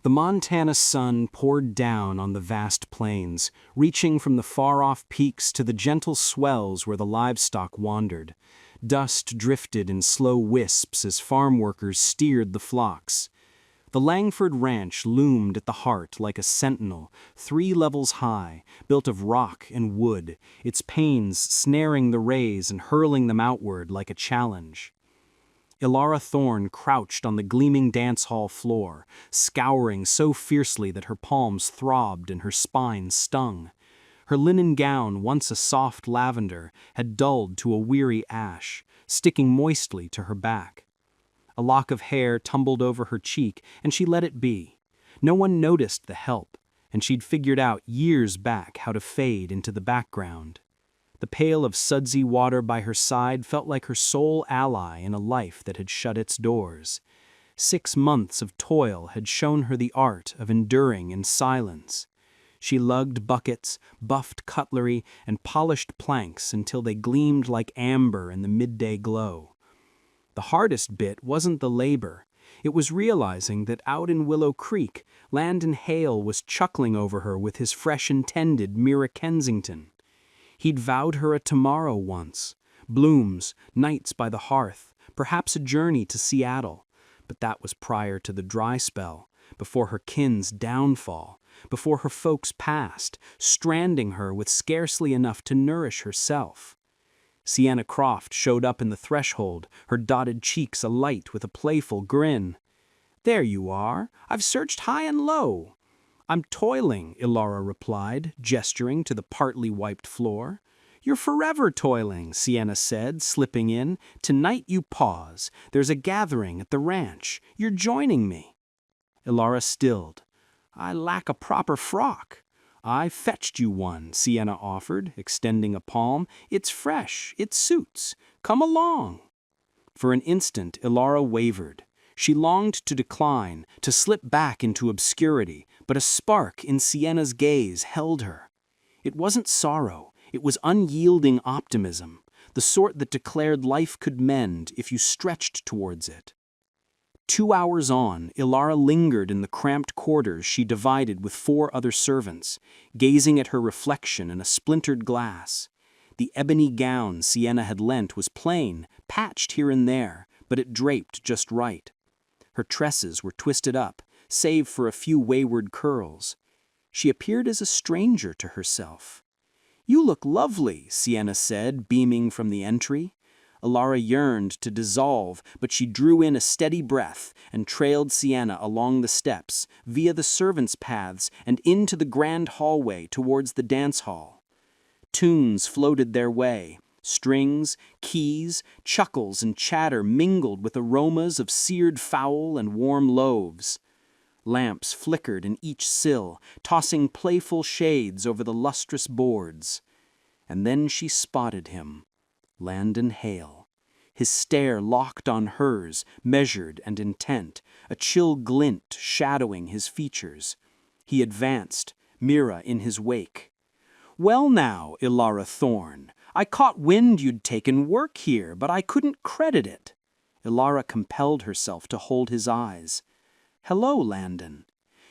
The Montana sun poured down on the vast plains, reaching from the far-off peaks to the gentle swells where the livestock wandered. Dust drifted in slow wisps as farm workers steered the flocks. The Langford Ranch loomed at the heart like a sentinel, 3 levels high, built of rock and wood, its panes snaring the rays and hurling them outward like a challenge. Ilara Thorne crouched on the gleaming dance hall floor, scouring so fiercely that her palms throbbed and her spine stung. Her linen gown, once a soft lavender, had dulled to a weary ash, sticking moistly to her back. A lock of hair tumbled over her cheek, and she let it be. No one noticed the help, and she'd figured out years back how to fade into the background. The pail of sudsy water by her side felt like her sole ally in a life that had shut its doors. 6 months of toil had shown her the art of enduring in silence. She lugged buckets, buffed cutlery, and polished planks until they gleamed like amber in the midday glow. The hardest bit wasn't the labor. It was realizing that out in Willow Creek, Landon Hale was chuckling over her with his fresh-intended Mira Kensington. He'd vowed her a tomorrow once, blooms, nights by the hearth, perhaps a journey to Seattle. But that was prior to the dry spell, before her kin's downfall, before her folks passed, stranding her with scarcely enough to nourish herself. Sienna Croft showed up in the threshold, her dotted cheeks alight with a playful grin. "There you are. I've searched high and low." "I'm toiling," Ilara replied, gesturing to the partly wiped floor. "You're forever toiling," Sienna said, slipping in. "Tonight you pause. There's a gathering at the ranch. You're joining me." Ilara stilled. "I lack a proper frock." "I fetched you one," Sienna offered, extending a palm. "It's fresh. It suits. Come along." For an instant, Ilara wavered. She longed to decline, to slip back into obscurity, but a spark in Sienna's gaze held her. It wasn't sorrow. It was unyielding optimism, the sort that declared life could mend if you stretched towards it. 2 hours on, Ilara lingered in the cramped quarters she divided with 4 other servants, gazing at her reflection in a splintered glass. The ebony gown Sienna had lent was plain, patched here and there, but it draped just right. Her tresses were twisted up, save for a few wayward curls. She appeared as a stranger to herself. "You look lovely," Sienna said, beaming from the entry. Ilara yearned to dissolve, but she drew in a steady breath and trailed Sienna along the steps, via the servants' paths, and into the grand hallway towards the dance hall. Tunes floated their way. Strings, keys, chuckles, and chatter mingled with aromas of seared fowl and warm loaves. Lamps flickered in each sill, tossing playful shades over the lustrous boards. And then she spotted him. Landon Hale. His stare locked on hers, measured and intent, a chill glint shadowing his features. He advanced, Mira in his wake. "Well now, Ilara Thorne, I caught wind you'd taken work here, but I couldn't credit it." Ilara compelled herself to hold his eyes. "Hello, Landon."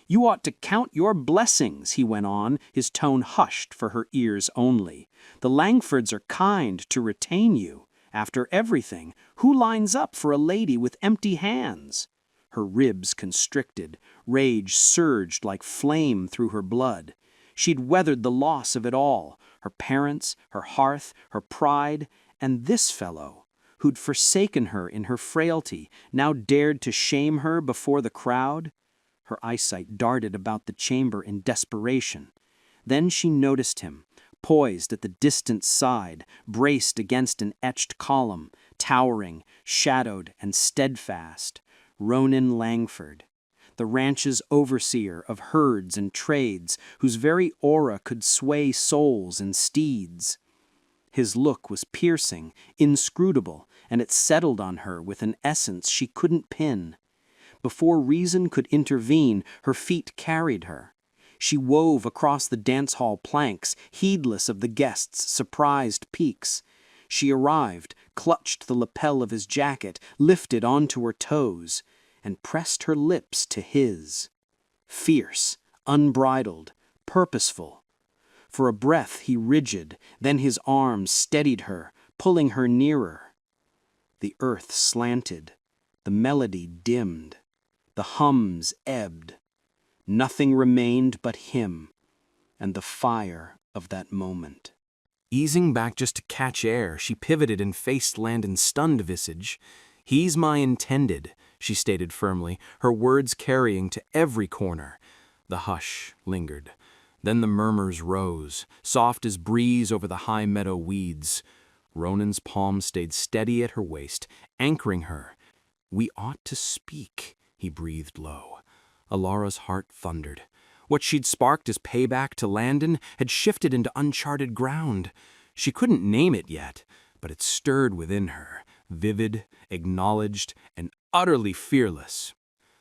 "You ought to count your blessings," he went on, his tone hushed for her ears only. "The Langfords are kind to retain you. After everything, who lines up for a lady with empty hands?" Her ribs constricted, rage surged like flame through her blood. She'd weathered the loss of it all, her parents, her hearth, her pride, and this fellow, who'd forsaken her in her frailty, now dared to shame her before the crowd. Her eyesight darted about the chamber in desperation. Then she noticed him, poised at the distant side, braced against an etched column, towering, shadowed, and steadfast. Ronan Langford, the ranch's overseer of herds and trades, whose very aura could sway souls and steeds. His look was piercing, inscrutable, and it settled on her with an essence she couldn't pin. Before reason could intervene, her feet carried her. She wove across the dance hall planks, heedless of the guests' surprised peeks. She arrived, clutched the lapel of his jacket, lifted onto her toes, and pressed her lips to his. fierce, unbridled, purposeful. For a breath he rigid, then his arms steadied her, pulling her nearer. The earth slanted, the melody dimmed, the hums ebbed. Nothing remained but him and the fire of that moment. Easing back just to catch air, she pivoted and faced Landon's stunned visage. "He's my intended," she stated firmly, her words carrying to every corner. The hush lingered. Then the murmurs rose, soft as breeze over the high meadow weeds. Ronan's palm stayed steady at her waist, anchoring her. "We ought to speak," he breathed low. Alara's heart thundered. What she'd sparked as payback to Landon had shifted into uncharted ground. She couldn't name it yet, but it stirred within her, vivid, acknowledged, and utterly fearless.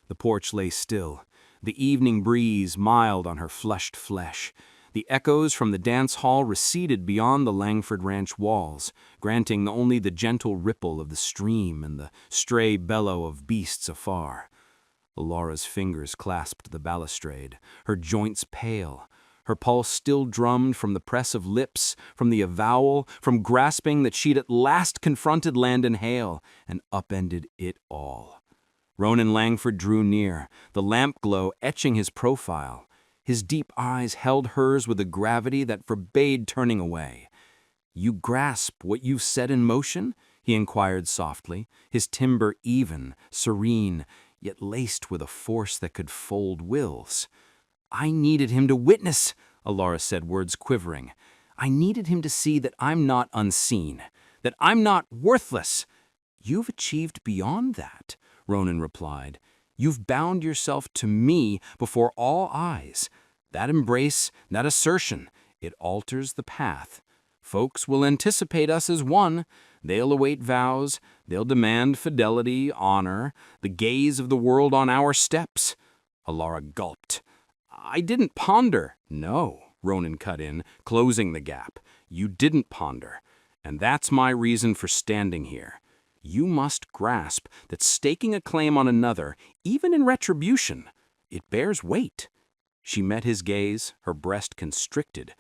The porch lay still, the evening breeze mild on her flushed flesh. The echoes from the dance hall receded beyond the Langford Ranch walls, granting only the gentle ripple of the stream and the stray bellow of beasts afar. Alara's fingers clasped the balustrade, her joints pale. Her pulse still drummed from the press of lips, from the avowal, from grasping that she'd at last confronted Landon Hale and upended it all. Ronan Langford drew near, the lamp glow etching his profile. His deep eyes held hers with a gravity that forbade turning away. "You grasp what you've set in motion?" he inquired softly, his timbre even, serene, yet laced with a force that could fold wills. "I needed him to witness," Alara said, words quivering. "I needed him to see that I'm not unseen, that I'm not worthless." "You've achieved beyond that," Ronan replied. "You've bound yourself to me before all eyes. That embrace, that assertion, it alters the path. Folks will anticipate us as one. They'll await vows. They'll demand fidelity, honor, the gaze of the world on our steps." Alara gulped. "I didn't ponder." "No," Ronan cut in, closing the gap. "You didn't ponder. And that's my reason for standing here. You must grasp that staking a claim on another, even in retribution, it bears weight." She met his gaze, her breast constricted.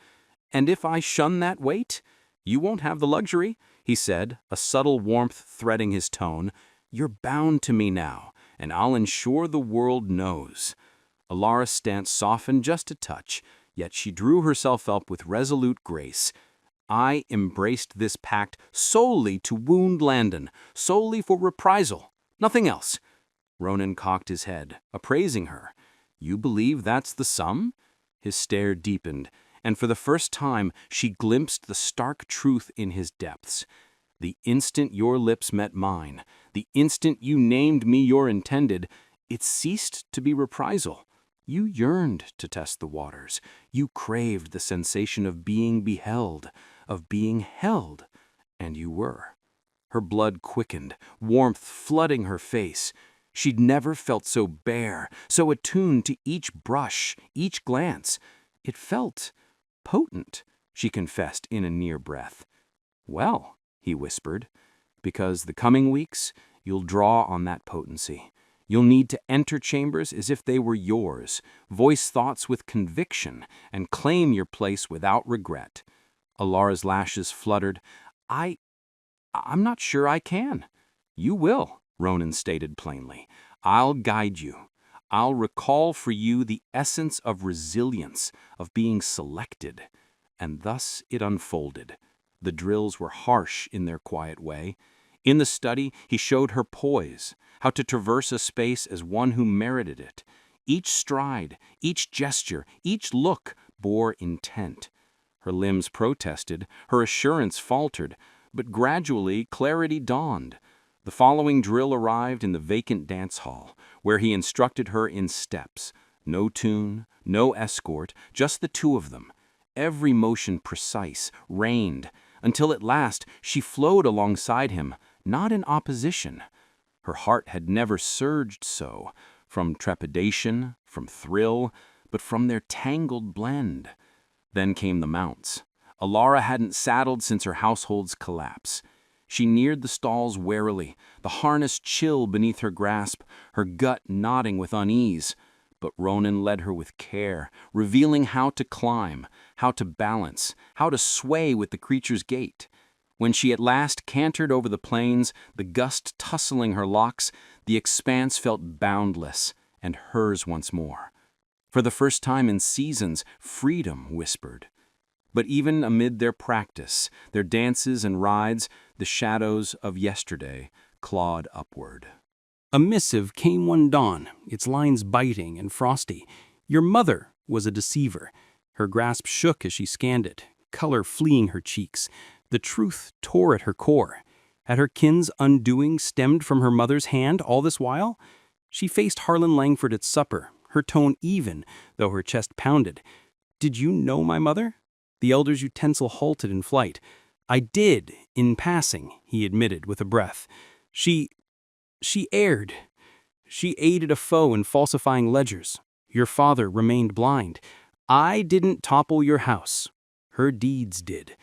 "And if I shun that weight, you won't have the luxury," he said, a subtle warmth threading his tone. "You're bound to me now, and I'll ensure the world knows." Alara's stance softened just a touch, yet she drew herself up with resolute grace. "I embraced this pact solely to wound Landon, solely for reprisal, nothing else." Ronan cocked his head, appraising her. "You believe that's the sum?" His stare deepened, and for the first time she glimpsed the stark truth in his depths. "The instant your lips met mine, the instant you named me your intended, it ceased to be reprisal. You yearned to test the waters. You craved the sensation of being beheld, of being held, and you were." Her blood quickened, warmth flooding her face. She'd never felt so bare, so attuned to each brush, each glance. It felt potent, she confessed in a near breath. "Well," he whispered, "because the coming weeks, you'll draw on that potency. You'll need to enter chambers as if they were yours, voice thoughts with conviction, and claim your place without regret." Alara's lashes fluttered. I'm not sure I can." "You will," Ronan stated plainly. "I'll guide you. I'll recall for you the essence of resilience, of being selected." And thus it unfolded. The drills were harsh in their quiet way. In the study, he showed her poise, how to traverse a space as one who merited it. Each stride, each gesture, each look bore intent. Her limbs protested, her assurance faltered, but gradually clarity dawned. The following drill arrived in the vacant dance hall, where he instructed her in steps. No tune, no escort, just the two of them. Every motion precise, reined, until at last she flowed alongside him, not in opposition. Her heart had never surged so, from trepidation, from thrill, but from their tangled blend. Then came the mounts. Alara hadn't saddled since her household's collapse. She neared the stalls warily, the harness chill beneath her grasp, her gut knotting with unease. But Ronan led her with care, revealing how to climb, how to balance, how to sway with the creature's gait. When she at last cantered over the plains, the gust tussling her locks, the expanse felt boundless, and hers once more. For the first time in seasons, freedom whispered. But even amid their practice, their dances and rides, the shadows of yesterday clawed upward. A missive came one dawn, its lines biting and frosty. Your mother was a deceiver. Her grasp shook as she scanned it, color fleeing her cheeks. The truth tore at her core. Had her kin's undoing stemmed from her mother's hand all this while? She faced Harlan Langford at supper, her tone even, though her chest pounded. "Did you know my mother?" The elder's utensil halted in flight. "I did, in passing," he admitted with a breath. She erred. She aided a foe in falsifying ledgers. Your father remained blind. I didn't topple your house. Her deeds did."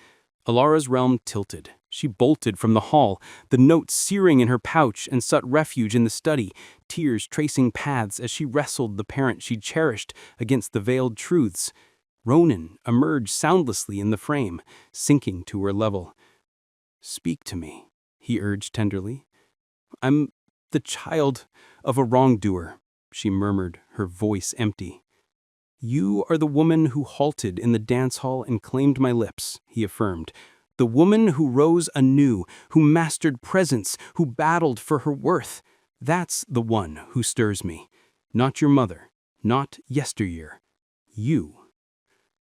Alara's realm tilted. She bolted from the hall, the note searing in her pouch, and sought refuge in the study, tears tracing paths as she wrestled the parent she cherished against the veiled truths. Ronan emerged soundlessly in the frame, sinking to her level. "Speak to me," he urged tenderly. "I'm the child of a wrongdoer," she murmured, her voice empty. "You are the woman who halted in the dance hall and claimed my lips," he affirmed. "The woman who rose anew, who mastered presence, who battled for her worth. That's the one who stirs me. Not your mother, not yesteryear. You."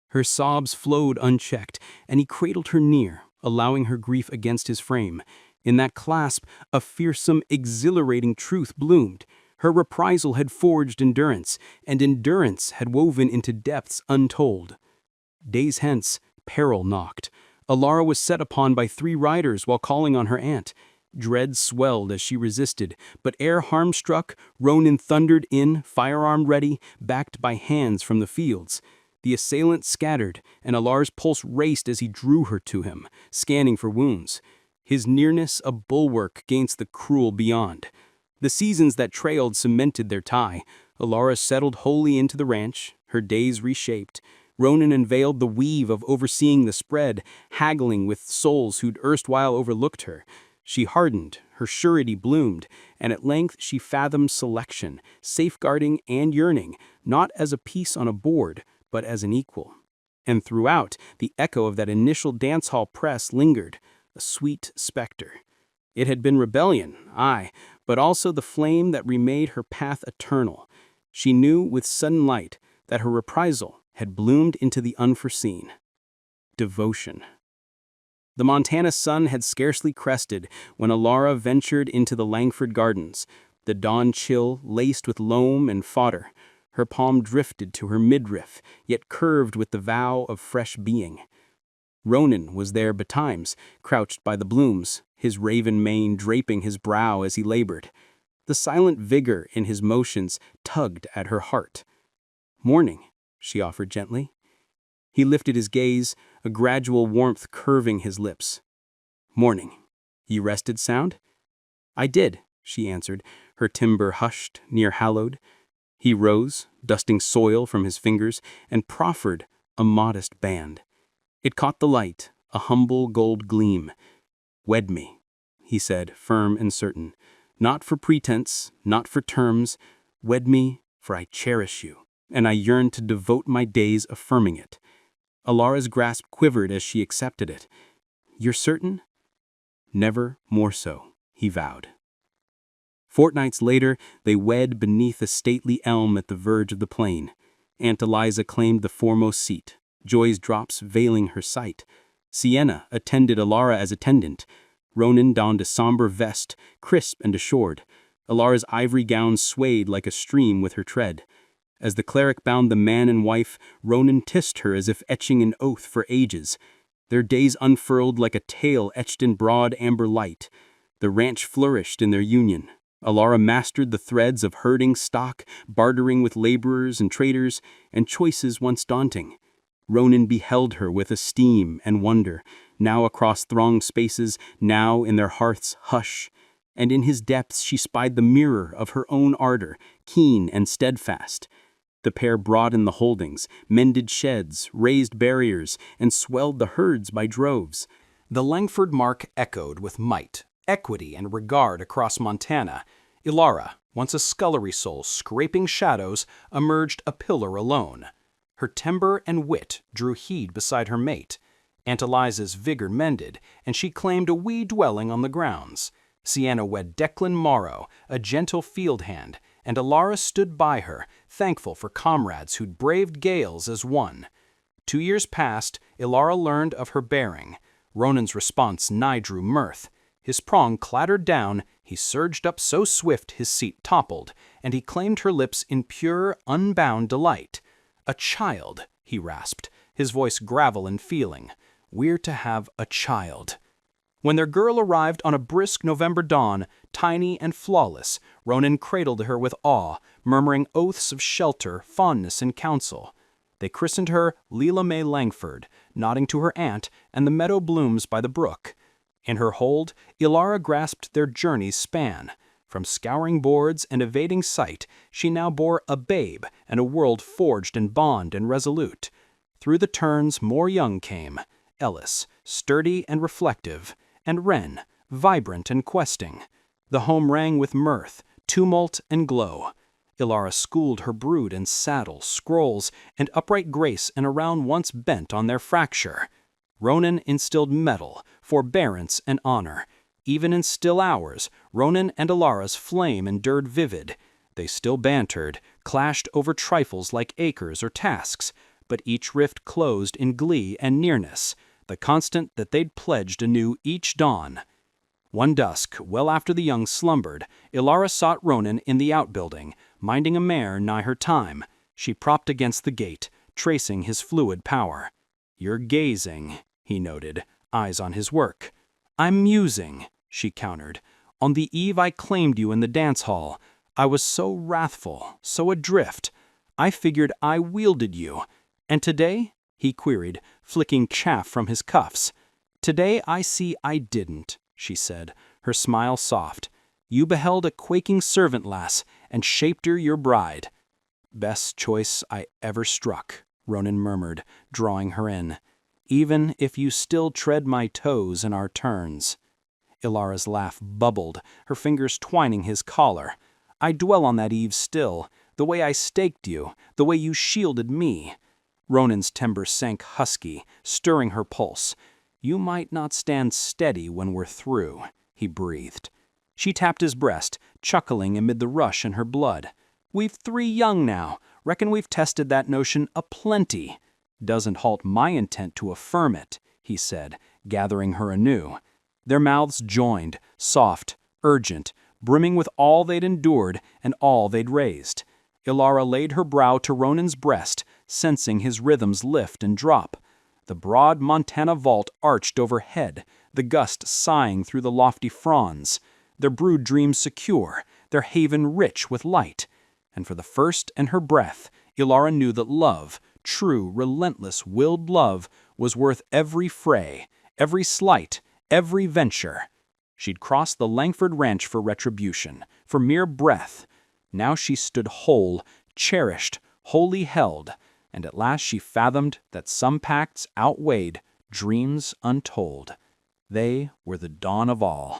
Her sobs flowed unchecked, and he cradled her near, allowing her grief against his frame. In that clasp, a fearsome, exhilarating truth bloomed. Her reprisal had forged endurance, and endurance had woven into depths untold. Days hence, peril knocked. Alara was set upon by 3 riders while calling on her aunt. Dread swelled as she resisted, but ere harm struck, Ronan thundered in, firearm ready, backed by hands from the fields. The assailant scattered, and Alara's pulse raced as he drew her to him, scanning for wounds. His nearness a bulwark against the cruel beyond. The seasons that trailed cemented their tie. Alara settled wholly into the ranch, her days reshaped. Ronan unveiled the weave of overseeing the spread, haggling with souls who'd erstwhile overlooked her. She hardened, her surety bloomed, and at length she fathomed selection, safeguarding and yearning, not as a piece on a board, but as an equal. And throughout, the echo of that initial dance hall press lingered, a sweet specter. It had been rebellion, aye, but also the flame that remade her path eternal. She knew with sudden light that her reprisal had bloomed into the unforeseen. Devotion. The Montana sun had scarcely crested when Alara ventured into the Langford Gardens, the dawn chill laced with loam and fodder. Her palm drifted to her midriff, yet curved with the vow of fresh being. Ronan was there betimes, crouched by the blooms, his raven mane draping his brow as he labored. The silent vigor in his motions tugged at her heart. "Morning," she offered gently. He lifted his gaze, a gradual warmth curving his lips. "Morning. You rested sound?" "I did," she answered, her timbre hushed, near hallowed. He rose, dusting soil from his fingers, and proffered a modest band. It caught the light, a humble gold gleam. "Wed me," he said, firm and certain. "Not for pretense, not for terms. Wed me, for I cherish you, and I yearn to devote my days affirming it." Alara's grasp quivered as she accepted it. "You're certain?" "Never more so," he vowed. Fortnights later, they wed beneath a stately elm at the verge of the plain. Aunt Eliza claimed the foremost seat, joy's drops veiling her sight. Sienna attended Alara as attendant. Ronan donned a somber vest, crisp and assured. Alara's ivory gown swayed like a stream with her tread. As the cleric bound the man and wife, Ronan kissed her as if etching an oath for ages. Their days unfurled like a tale etched in broad amber light. The ranch flourished in their union. Alara mastered the threads of herding stock, bartering with laborers and traders, and choices once daunting. Ronan beheld her with esteem and wonder, now across thronged spaces, now in their hearth's hush. And in his depths she spied the mirror of her own ardor, keen and steadfast. The pair broadened the holdings, mended sheds, raised barriers, and swelled the herds by droves. The Langford mark echoed with might, equity, and regard across Montana. Ilara, once a scullery soul scraping shadows, emerged a pillar alone. Her timber and wit drew heed beside her mate. Aunt Eliza's vigor mended, and she claimed a wee dwelling on the grounds. Sienna wed Declan Morrow, a gentle field hand, and Ilara stood by her, thankful for comrades who'd braved gales as one. 2 years passed, Ilara learned of her bearing. Ronan's response nigh drew mirth. His prong clattered down, he surged up so swift his seat toppled, and he claimed her lips in pure, unbound delight. "A child," he rasped, his voice gravel in feeling. "We're to have a child." When their girl arrived on a brisk November dawn, tiny and flawless, Ronan cradled her with awe, murmuring oaths of shelter, fondness, and counsel. They christened her Leela May Langford, nodding to her aunt and the meadow blooms by the brook. In her hold, Ilara grasped their journey's span. From scouring boards and evading sight, she now bore a babe and a world forged in bond and resolute. Through the turns more young came, Ellis, sturdy and reflective, and Wren, vibrant and questing. The home rang with mirth, tumult, and glow. Ilara schooled her brood in saddle, scrolls, and upright grace in a round once bent on their fracture. Ronan instilled mettle, forbearance, and honor. Even in still hours, Ronan and Ilara's flame endured vivid. They still bantered, clashed over trifles like acres or tasks, but each rift closed in glee and nearness, the constant that they'd pledged anew each dawn. One dusk, well after the young slumbered, Ilara sought Ronan in the outbuilding, minding a mare nigh her time. She propped against the gate, tracing his fluid power. "You're gazing," he noted, eyes on his work. "I'm musing," she countered. "On the eve I claimed you in the dance hall, I was so wrathful, so adrift. I figured I wielded you. And today?" he queried, flicking chaff from his cuffs. "Today I see I didn't," she said, her smile soft. "You beheld a quaking servant lass, and shaped her your bride." "Best choice I ever struck," Ronan murmured, drawing her in. "Even if you still tread my toes in our turns." Ilara's laugh bubbled, her fingers twining his collar. "I dwell on that eve still, the way I staked you, the way you shielded me." Ronan's timbre sank husky, stirring her pulse. "You might not stand steady when we're through," he breathed. She tapped his breast, chuckling amid the rush in her blood. "We've 3 young now. Reckon we've tested that notion aplenty." "Doesn't halt my intent to affirm it," he said, gathering her anew. Their mouths joined, soft, urgent, brimming with all they'd endured and all they'd raised. Ilara laid her brow to Ronan's breast, sensing his rhythms lift and drop. The broad Montana vault arched overhead, the gust sighing through the lofty fronds. Their brood dreams secure, their haven rich with light. And for the first in her breath, Ilara knew that love, true, relentless, willed love, was worth every fray, every slight, every venture. She'd crossed the Langford ranch for retribution, for mere breath. Now she stood whole, cherished, wholly held, and at last she fathomed that some pacts outweighed dreams untold. They were the dawn of all.